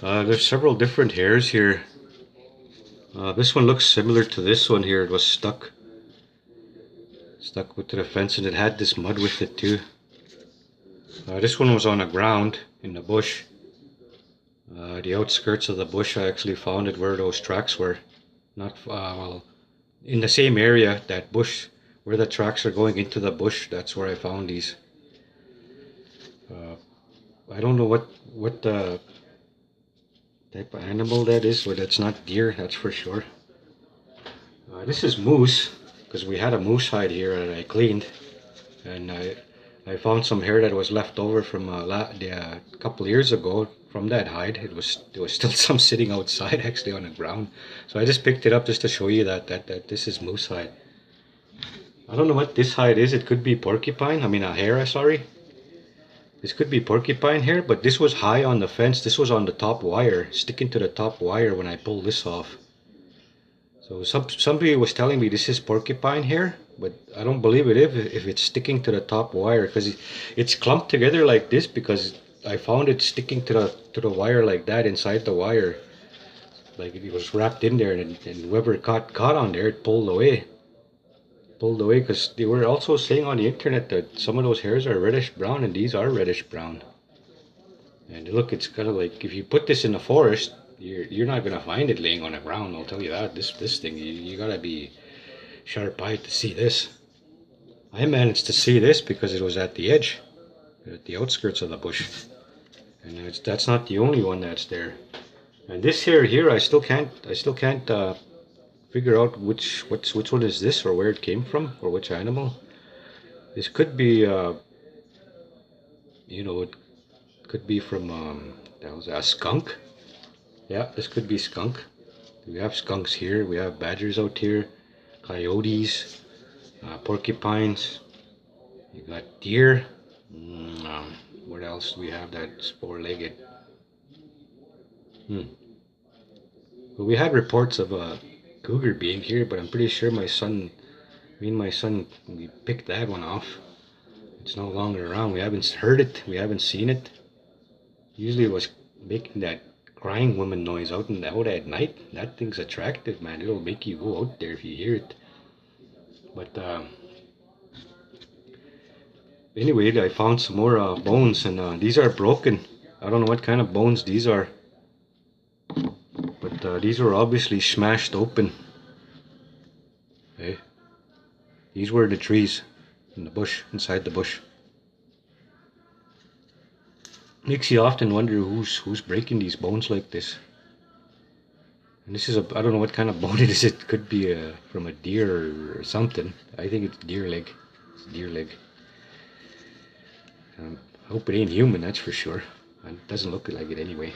There's several different hairs here. This one looks similar to this one here. It was stuck with the fence, and it had this mud with it too. This one was on the ground in the bush. The outskirts of the bush, I actually found it where those tracks were. Not well, in the same area, that bush where the tracks are going into the bush. That's where I found these. I don't know what type of animal that is, but that's not deer, that's for sure. This is moose, because we had a moose hide here that I cleaned, and I found some hair that was left over from a couple years ago from that hide. There was still some sitting outside actually on the ground, so I just picked it up just to show you that this is moose hide. I don't know what this hide is. It could be porcupine. I mean a hair. Sorry. This could be porcupine hair, but this was high on the fence. This was on the top wire, sticking to the top wire when I pulled this off. So somebody was telling me this is porcupine hair, but I don't believe it if it's sticking to the top wire, because it's clumped together like this because I found it sticking to the wire like that inside the wire. Like it was wrapped in there, and whoever caught on there, it pulled away. Because they were also saying on the internet that some of those hairs are reddish brown, and these are reddish brown. And look, it's kind of like if you put this in the forest, you're not gonna find it laying on the ground. I'll tell you that. This thing, you gotta be sharp-eyed to see this. I managed to see this because it was at the edge, at the outskirts of the bush, and that's not the only one that's there. And this hair here, I still can't figure out which one is this, or where it came from, or which animal. This could be it could be from that was a skunk. Yeah, this could be skunk. We have skunks here, we have badgers out here, coyotes, porcupines, you got deer. What else do we have that's four-legged? Well, we had reports of cougar being here, but I'm pretty sure me and my son, we picked that one off. It's no longer around. We haven't heard it. We haven't seen it. Usually it was making that crying woman noise out at night. That thing's attractive, man. It'll make you go out there if you hear it. But anyway, I found some more bones, and these are broken. I don't know what kind of bones these are. But these were obviously smashed open. Okay. These were the trees in the bush, inside the bush. Makes you often wonder who's breaking these bones like this. And this is I don't know what kind of bone it is. It could be from a deer or something. I think it's deer leg. It's deer leg. I hope it ain't human, that's for sure. It doesn't look like it anyway.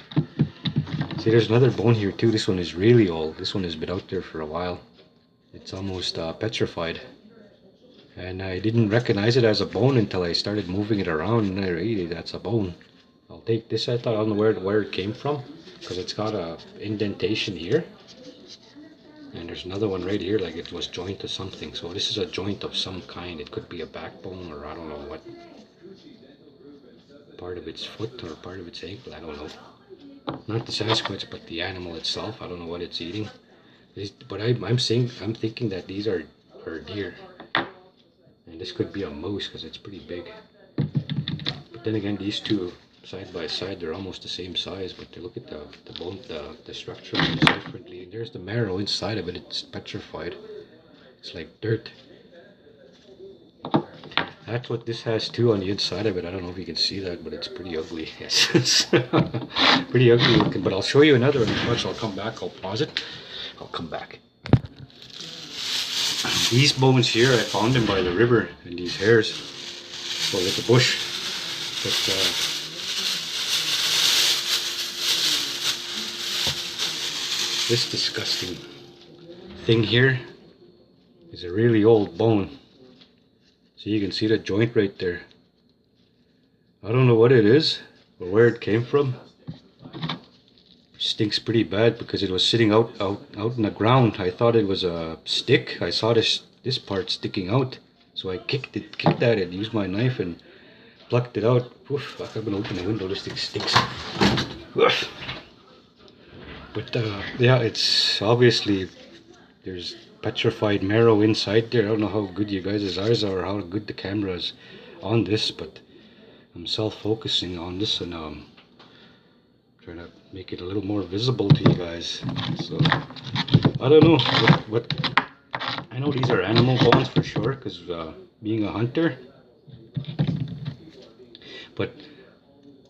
See, there's another bone here too. This one is really old. This one has been out there for a while. It's almost petrified. And I didn't recognize it as a bone until I started moving it around, and I really, that's a bone. I'll take this. I thought, I don't know where it came from, because it's got a indentation here. And there's another one right here, like it was joint to something. So this is a joint of some kind. It could be a backbone, or I don't know what. Part of its foot or part of its ankle, I don't know. Not the Sasquatch, but the animal itself. I don't know what it's eating. But I'm thinking that these are deer. And this could be a moose because it's pretty big. But then again, these two side by side, they're almost the same size. But look at the bone, the structure is differently. And there's the marrow inside of it. It's petrified. It's like dirt. That's what this has too on the inside of it. I don't know if you can see that, but it's pretty ugly. Yes, it's pretty ugly looking. But I'll show you another one. Watch, I'll come back. I'll pause it. I'll come back. These bones here, I found them by the river, and these hairs, well, at the bush. But this disgusting thing here is a really old bone. So you can see the joint right there. I don't know what it is or where it came from. Stinks pretty bad because it was sitting out in the ground. I thought it was a stick. I saw this part sticking out, so I kicked at it, used my knife and plucked it out. Oof, I'm gonna open the window. This thing stinks. Oof. But yeah, it's obviously there's petrified marrow inside there. I don't know how good you guys' eyes are or how good the camera is on this, but I'm self-focusing on this and trying to make it a little more visible to you guys. So I don't know what I know these are animal bones for sure, because being a hunter. But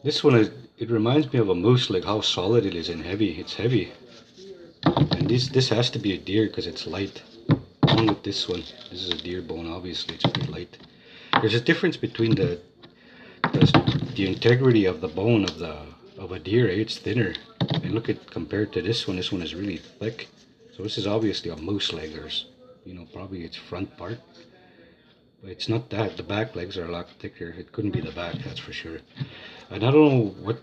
this one is, it reminds me of a moose, like how solid it is and heavy. It's heavy, and this has to be a deer because it's light. Along with this one, this is a deer bone. Obviously, it's pretty light. There's a difference between the integrity of the bone of a deer. It's thinner, and look at compared to this one. This one is really thick. So this is obviously a moose leg. There's, you know, probably its front part. But it's not that. The back legs are a lot thicker. It couldn't be the back, that's for sure. And I don't know what.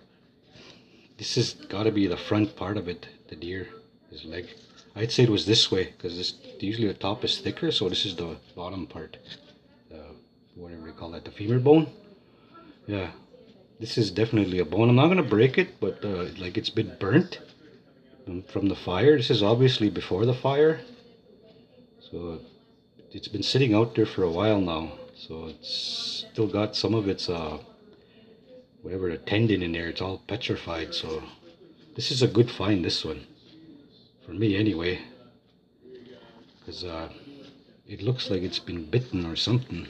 This has got to be the front part of it, the deer, his leg. I'd say it was this way because this usually the top is thicker, so this is the bottom part, whatever they call that, the femur bone. Yeah, this is definitely a bone. I'm not gonna break it, but like it's been burnt from the fire. This is obviously before the fire, so it's been sitting out there for a while now. So it's still got some of its whatever the tendon in there. It's all petrified. So this is a good find. This one, for me anyway, because it looks like it's been bitten or something.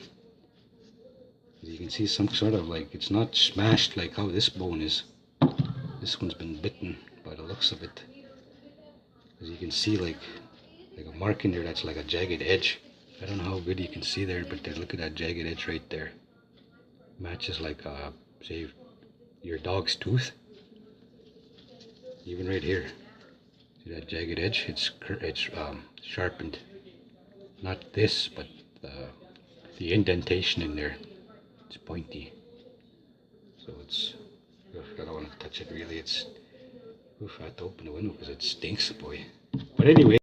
You can see some sort of like, it's not smashed like how this bone is. This one's been bitten by the looks of it. As you can see, like a mark in there that's like a jagged edge. I don't know how good you can see there, but there, look at that jagged edge right there. Matches like say your dog's tooth. Even right here, see that jagged edge? It's sharpened. Not this, but the indentation in there. It's pointy. So it's. I don't want to touch it really. It's. Oof, I have to open the window because it stinks, boy. But anyway.